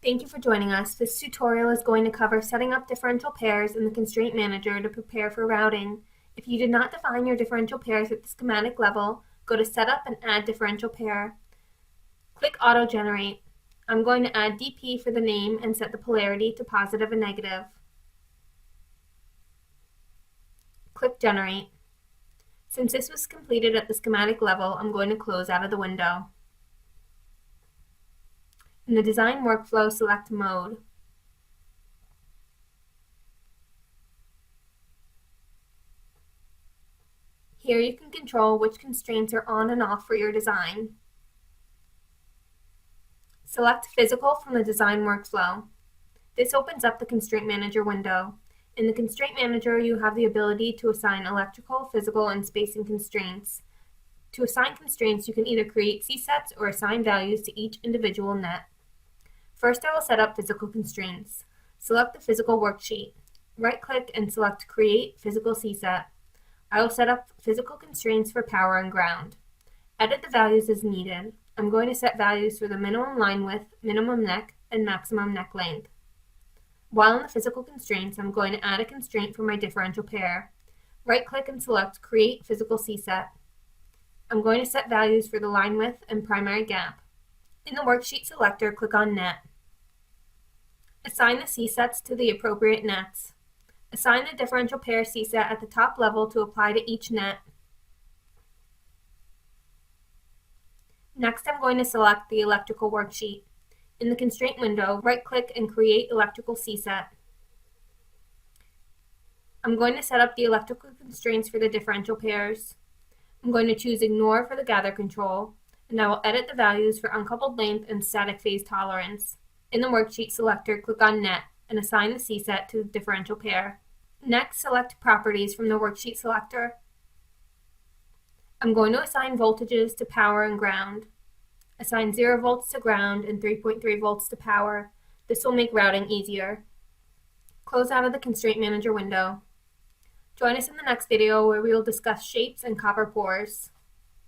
Thank you for joining us. This tutorial is going to cover setting up differential pairs in the Constraint Manager to prepare for routing. If you did not define your differential pairs at the schematic level, go to Setup and Add Differential Pair. Click Auto Generate. I'm going to add DP for the name and set the polarity to positive and negative. Click Generate. Since this was completed at the schematic level, I'm going to close out of the window. In the Design Workflow, select Mode. Here you can control which constraints are on and off for your design. Select Physical from the Design Workflow. This opens up the Constraint Manager window. In the Constraint Manager, you have the ability to assign electrical, physical, and spacing constraints. To assign constraints, you can either create C-sets or assign values to each individual net. First, I will set up physical constraints. Select the physical worksheet. Right-click and select Create Physical C-set. I will set up physical constraints for power and ground. Edit the values as needed. I'm going to set values for the minimum line width, minimum neck, and maximum neck length. While in the physical constraints, I'm going to add a constraint for my differential pair. Right-click and select Create Physical C-set. I'm going to set values for the line width and primary gap. In the worksheet selector, click on Net. Assign the C-sets to the appropriate nets. Assign the differential pair C-set at the top level to apply to each net. Next, I'm going to select the electrical worksheet. In the constraint window, right-click and create electrical C-set. I'm going to set up the electrical constraints for the differential pairs. I'm going to choose Ignore for the gather control, and I will edit the values for uncoupled length and static phase tolerance. In the worksheet selector, click on Net and assign the C-set to the differential pair. Next, select Properties from the worksheet selector. I'm going to assign voltages to power and ground. Assign 0 volts to ground and 3.3 volts to power. This will make routing easier. Close out of the Constraint Manager window. Join us in the next video where we will discuss shapes and copper pores.